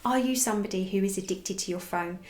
Are you somebody who is addicted to your phone?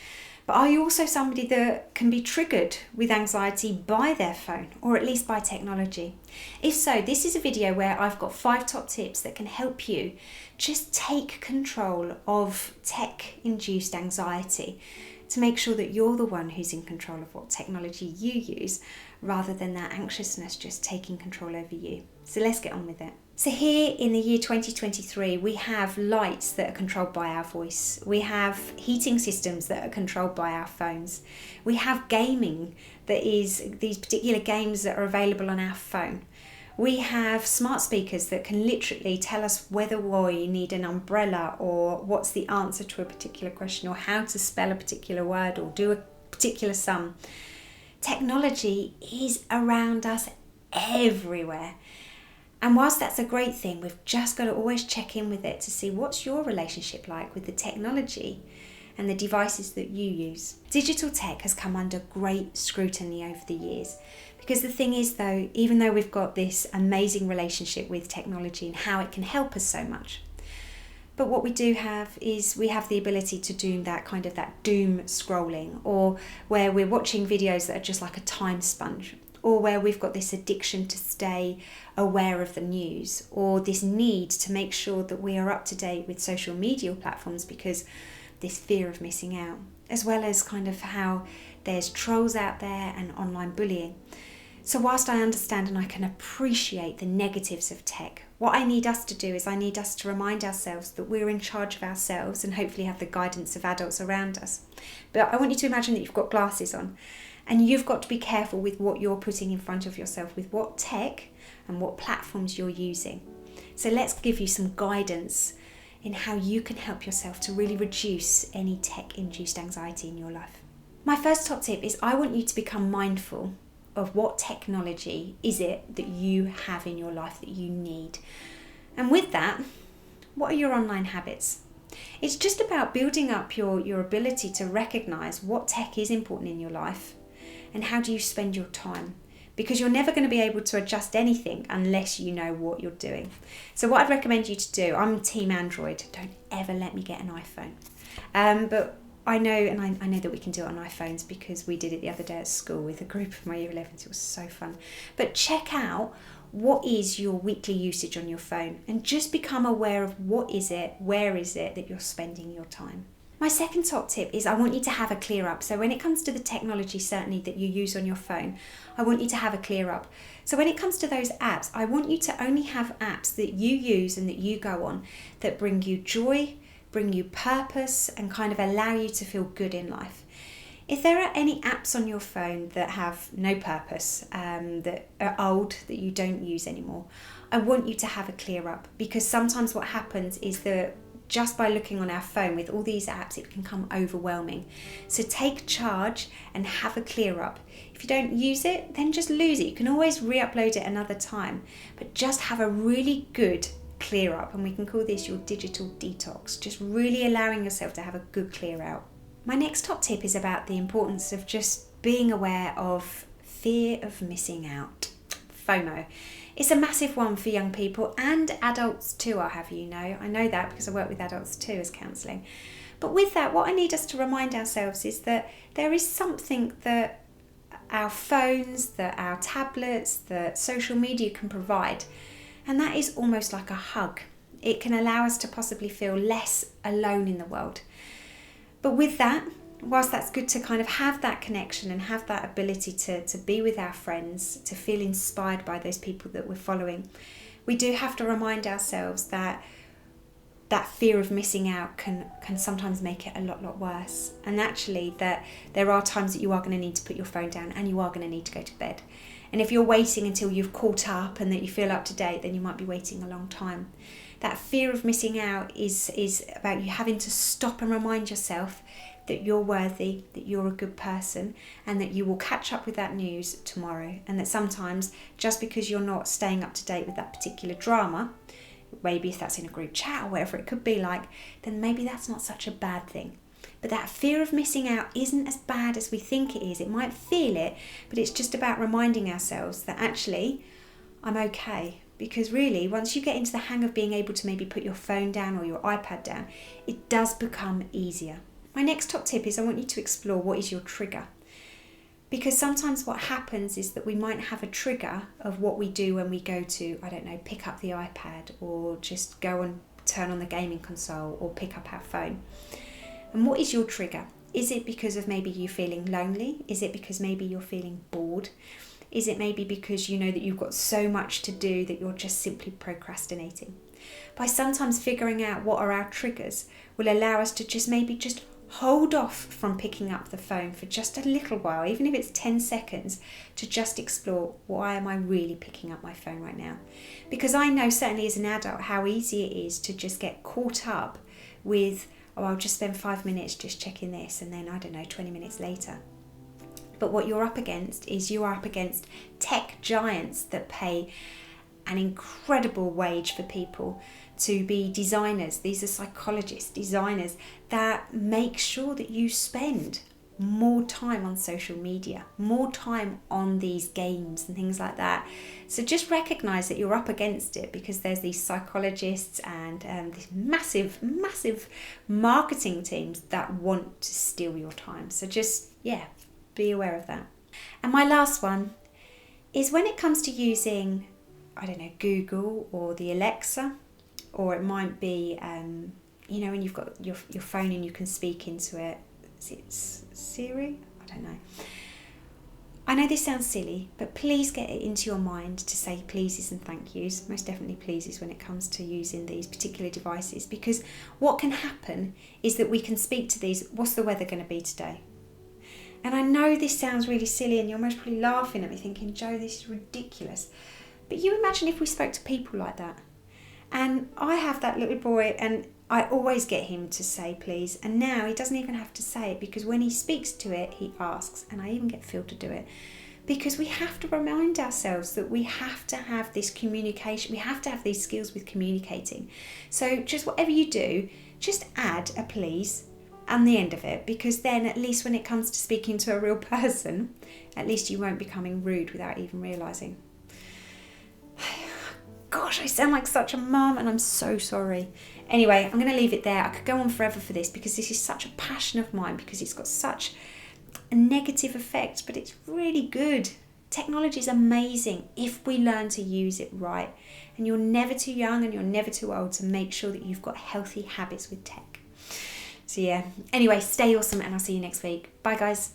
But are you also somebody that can be triggered with anxiety by their phone, or at least by technology? If so, this is a video where I've got 5 top tips that can help you just take control of tech-induced anxiety to make sure that you're the one who's in control of what technology you use, rather than that anxiousness just taking control over you. So let's get on with it. So here in the year 2023, we have lights that are controlled by our voice. We have heating systems that are controlled by our phones. We have gaming that is these particular games that are available on our phone. We have smart speakers that can literally tell us whether we need an umbrella, or what's the answer to a particular question, or how to spell a particular word, or do a particular sum. Technology is around us everywhere. And whilst that's a great thing, we've just got to always check in with it to see what's your relationship like with the technology and the devices that you use. Digital tech has come under great scrutiny over the years, because the thing is though, even though we've got this amazing relationship with technology and how it can help us so much, but what we do have is we have the ability to do that kind of that doom scrolling, or where we're watching videos that are just like a time sponge, or where we've got this addiction to stay aware of the news, or this need to make sure that we are up to date with social media platforms because this fear of missing out, as well as kind of how there's trolls out there and online bullying. So whilst I understand and I can appreciate the negatives of tech, what I need us to do is I need us to remind ourselves that we're in charge of ourselves and hopefully have the guidance of adults around us. But I want you to imagine that you've got glasses on, and you've got to be careful with what you're putting in front of yourself, with what tech and what platforms you're using. So let's give you some guidance in how you can help yourself to really reduce any tech-induced anxiety in your life. My first top tip is I want you to become mindful of what technology is it that you have in your life that you need. And with that, what are your online habits? It's just about building up your ability to recognise what tech is important in your life and how do you spend your time. Because you're never going to be able to adjust anything unless you know what you're doing. So what I'd recommend you to do, I'm team Android, don't ever let me get an iPhone. But I know, and I know that we can do it on iPhones because we did it the other day at school with a group of my year 11s. It was so fun. But check out what is your weekly usage on your phone and just become aware of what is it, where is it that you're spending your time. My second top tip is I want you to have a clear up. So when it comes to the technology certainly that you use on your phone, I want you to have a clear up. So when it comes to those apps, I want you to only have apps that you use and that you go on that bring you joy, bring you purpose, and kind of allow you to feel good in life. If there are any apps on your phone that have no purpose, that are old, that you don't use anymore, I want you to have a clear up, because sometimes what happens is that just by looking on our phone with all these apps, it can become overwhelming. So take charge and have a clear up. If you don't use it, then just lose it. You can always re-upload it another time, but just have a really good clear up, and we can call this your digital detox, just really allowing yourself to have a good clear out. My next top tip is about the importance of just being aware of fear of missing out, FOMO. It's a massive one for young people and adults too, I'll have you know. I know that because I work with adults too as counselling. But with that, what I need us to remind ourselves is that there is something that our phones, that our tablets, that social media can provide, and that is almost like a hug. It can allow us to possibly feel less alone in the world. But with that, whilst that's good to kind of have that connection and have that ability to be with our friends, to feel inspired by those people that we're following, we do have to remind ourselves that that fear of missing out can sometimes make it a lot worse. And actually that there are times that you are going to need to put your phone down and you are going to need to go to bed. And if you're waiting until you've caught up and that you feel up to date, then you might be waiting a long time. That fear of missing out is about you having to stop and remind yourself that you're worthy, that you're a good person, and that you will catch up with that news tomorrow. And that sometimes just because you're not staying up to date with that particular drama, maybe if that's in a group chat or whatever it could be like, then maybe that's not such a bad thing. But that fear of missing out isn't as bad as we think it is. It might feel it, but it's just about reminding ourselves that actually, I'm okay. because really once you get into the hang of being able to maybe put your phone down or your iPad down, it does become easier. My next top tip is I want you to explore what is your trigger. Because sometimes what happens is that we might have a trigger of what we do when we go to, I don't know, pick up the iPad or just go and turn on the gaming console or pick up our phone. And what is your trigger? Is it because of maybe you feeling lonely? Is it because maybe you're feeling bored? Is it maybe because you know that you've got so much to do that you're just simply procrastinating? By sometimes figuring out what are our triggers will allow us to just hold off from picking up the phone for just a little while, even if it's 10 seconds, to just explore, why am I really picking up my phone right now? Because I know certainly as an adult how easy it is to just get caught up with, oh, I'll just spend 5 minutes just checking this, and then, I don't know, 20 minutes later. But what you're up against is you are up against tech giants that pay an incredible wage for people to be designers. These are psychologists, designers that make sure that you spend more time on social media, more time on these games and things like that. So just recognize that you're up against it, because there's these psychologists and these massive marketing teams that want to steal your time. So just, be aware of that. And my last one is when it comes to using, I don't know, Google or the Alexa, or it might be, when you've got your phone and you can speak into it. Is it Siri? I don't know. I know this sounds silly, but please get it into your mind to say pleases and thank yous. Most definitely pleases when it comes to using these particular devices, because what can happen is that we can speak to these, what's the weather going to be today? And I know this sounds really silly and you're most probably laughing at me thinking, Jo, this is ridiculous. But you imagine if we spoke to people like that. And I have that little boy and I always get him to say please. And now he doesn't even have to say it, because when he speaks to it, he asks. And I even get Phil to do it. Because we have to remind ourselves that we have to have this communication. We have to have these skills with communicating. So just whatever you do, just add a please and the end of it, because then at least when it comes to speaking to a real person, at least you won't be becoming rude without even realising. Gosh, I sound like such a mum and I'm so sorry. Anyway, I'm going to leave it there. I could go on forever for this because this is such a passion of mine, because it's got such a negative effect, but it's really good. Technology is amazing if we learn to use it right. And you're never too young and you're never too old to make sure that you've got healthy habits with tech. So anyway, stay awesome and I'll see you next week. Bye guys.